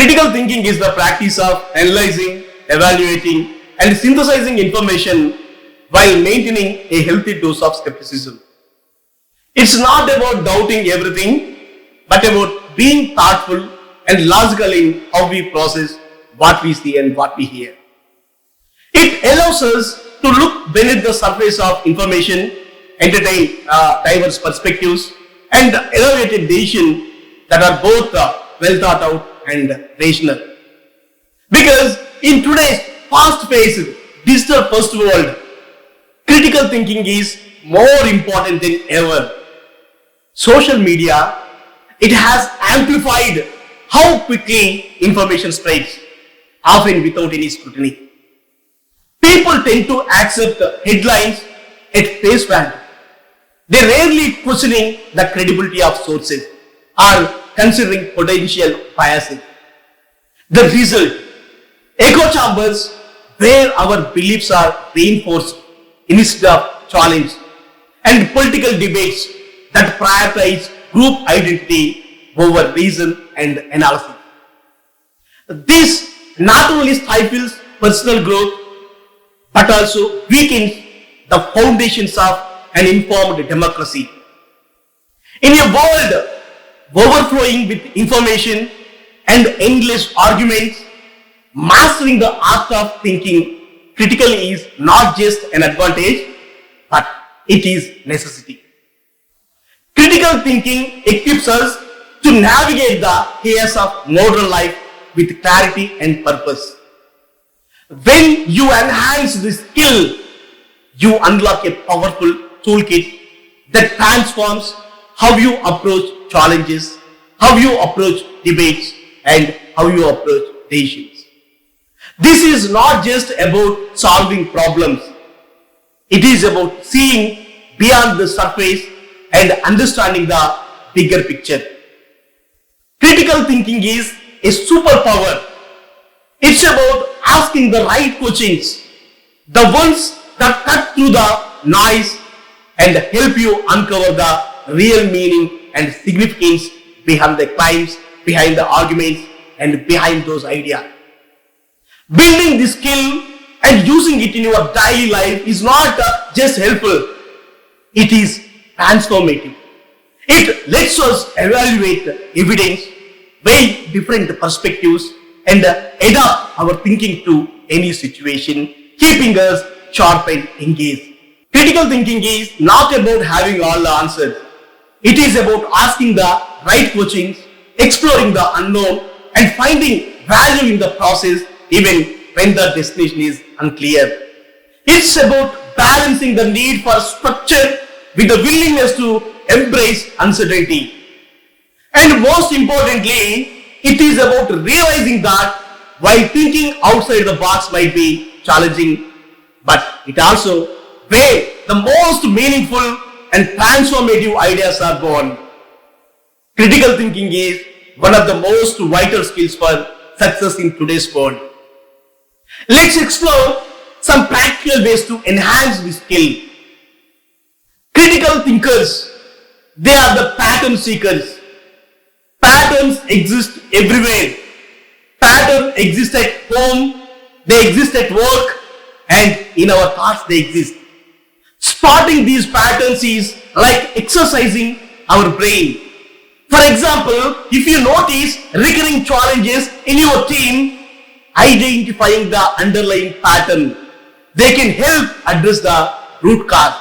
Critical thinking is the practice of analyzing, evaluating, and synthesizing information while maintaining a healthy dose of skepticism. It's not about doubting everything, but about being thoughtful and logical in how we process what we see and what we hear. It allows us to look beneath the surface of information, entertain diverse perspectives, and evaluate decisions that are both well thought out and rational. Because in today's fast-paced, digital-first world, critical thinking is more important than ever. Social media, it has amplified how quickly information spreads, often without any scrutiny. People tend to accept headlines at face value. They rarely questioning the credibility of sources or considering potential biases. The result, echo chambers where our beliefs are reinforced instead of challenged, and political debates that prioritize group identity over reason and analysis. This not only stifles personal growth but also weakens the foundations of an informed democracy. In a world overflowing with information and endless arguments, mastering the art of thinking critically is not just an advantage, but it is necessity. Critical thinking equips us to navigate the chaos of modern life with clarity and purpose. When you enhance this skill, you unlock a powerful toolkit that transforms how you approach challenges, how you approach debates, and how you approach decisions. This is not just about solving problems. It is about seeing beyond the surface and understanding the bigger picture. Critical thinking is a superpower. It's about asking the right questions, the ones that cut through the noise and help you uncover the real meaning and significance behind the claims, behind the arguments, and behind those ideas. Building this skill and using it in your daily life is not just helpful, it is transformative. It lets us evaluate evidence, weigh different perspectives, and adapt our thinking to any situation, keeping us sharp and engaged. Critical thinking is not about having all the answers. It is about asking the right questions, exploring the unknown, and finding value in the process even when the destination is unclear. It's about balancing the need for structure with the willingness to embrace uncertainty. And most importantly, it is about realizing that while thinking outside the box might be challenging, but it also where the most meaningful and transformative ideas are born. Critical thinking is one of the most vital skills for success in today's world. Let's explore some practical ways to enhance this skill. Critical thinkers, they are the pattern seekers. Patterns exist everywhere. Patterns exist at home, they exist at work, and in our thoughts they exist. Spotting these patterns is like exercising our brain. For example, if you notice recurring challenges in your team, identifying the underlying pattern, they can help address the root cause.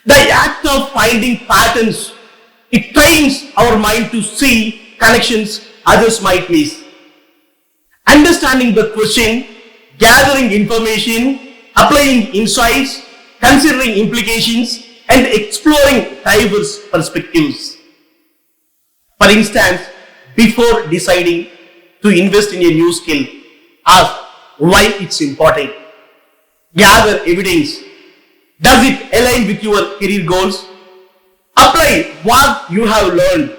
The act of finding patterns, it trains our mind to see connections others might miss. Understanding the question, gathering information, applying insights, considering implications, and exploring diverse perspectives. For instance, before deciding to invest in a new skill, ask why it's important. Gather evidence. Does it align with your career goals? Apply what you have learned.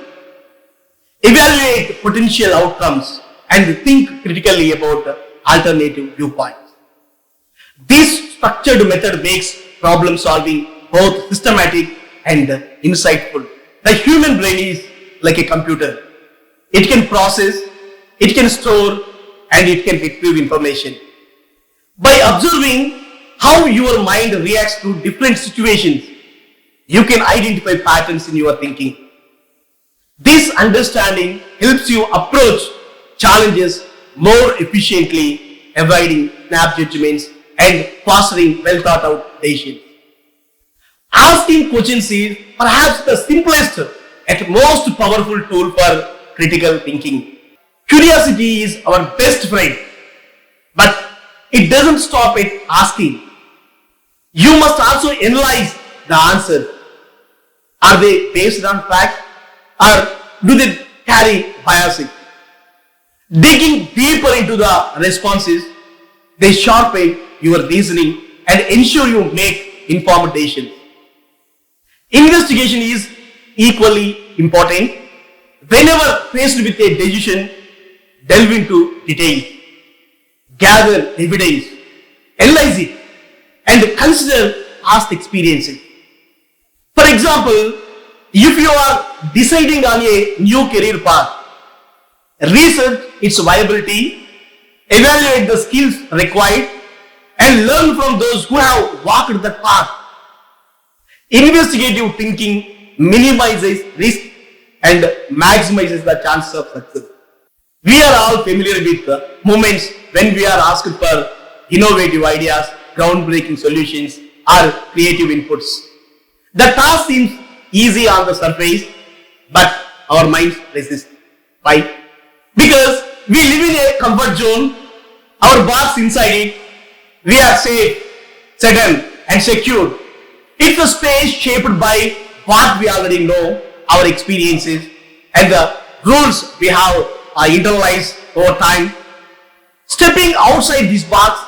Evaluate potential outcomes and think critically about alternative viewpoints. This structured method makes problem solving both systematic and insightful. The human brain is like a computer. It can process, it can store and it can retrieve information. By observing how your mind reacts to different situations, you can identify patterns in your thinking. This understanding helps you approach challenges more efficiently, avoiding snap judgments and fostering well thought out decisions. Asking questions is perhaps the simplest and most powerful tool for critical thinking. Curiosity is our best friend, but it doesn't stop at asking. You must also analyze the answer. Are they based on fact or do they carry bias? Digging deeper into the responses, they sharpen your reasoning and ensure you make informed decisions. Investigation is equally important. Whenever faced with a decision, delve into details, gather evidence, analyze it, and consider past experiences. For example, if you are deciding on a new career path, research its viability, evaluate the skills required, and learn from those who have walked that path. Investigative thinking minimizes risk and maximizes the chances of success. We are all familiar with the moments when we are asked for innovative ideas, groundbreaking solutions, or creative inputs. The task seems easy on the surface, but our minds resist. Why? Because we live in a comfort zone, our box inside it, we are safe, settled, and secure. It's a space shaped by what we already know, our experiences, and the rules we have internalized over time. Stepping outside this box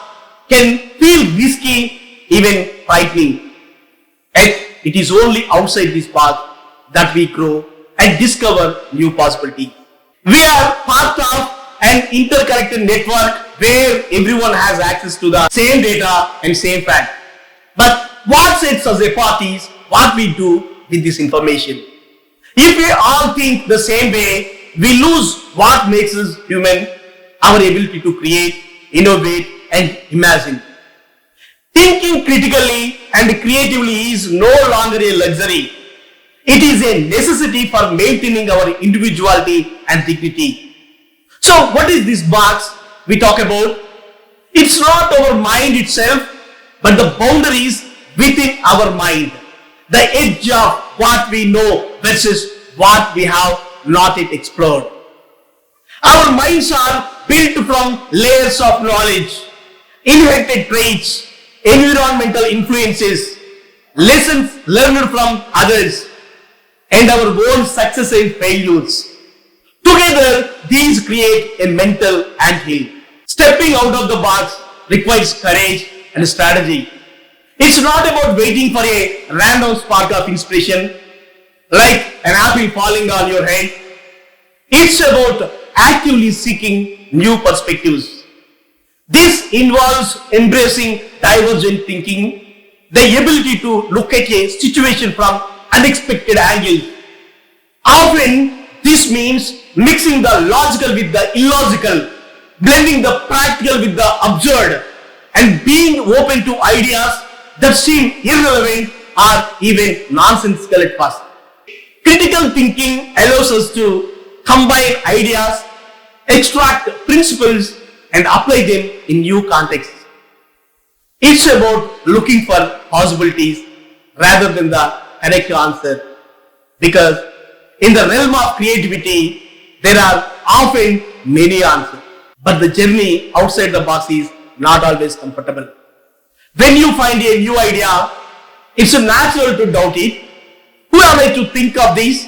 can feel risky, even frightening. Yet it is only outside this box that we grow and discover new possibilities. We are part of an interconnected network where everyone has access to the same data and same fact. But what sets us apart is what we do with this information. If we all think the same way, we lose what makes us human, our ability to create, innovate, and imagine. Thinking critically and creatively is no longer a luxury. It is a necessity for maintaining our individuality and dignity. So what is this box we talk about? It's not our mind itself, but the boundaries within our mind. The edge of what we know versus what we have not yet explored. Our minds are built from layers of knowledge, inherited traits, environmental influences, lessons learned from others, and our own successes and failures. Together, these create a mental anthill. Stepping out of the box requires courage and strategy. It's not about waiting for a random spark of inspiration, like an apple falling on your head. It's about actively seeking new perspectives. This involves embracing divergent thinking, the ability to look at a situation from unexpected angles. Often, this means mixing the logical with the illogical, blending the practical with the absurd, and being open to ideas that seem irrelevant or even nonsensical at first. Critical thinking allows us to combine ideas, extract principles, and apply them in new contexts. It's about looking for possibilities rather than the correct answer, because in the realm of creativity, there are often many answers, but the journey outside the box is not always comfortable. When you find a new idea, it's natural to doubt it. Who am I to think of this?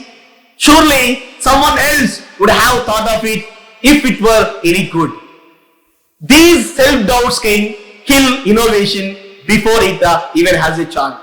Surely someone else would have thought of it if it were any good. These self-doubts can kill innovation before it even has a chance.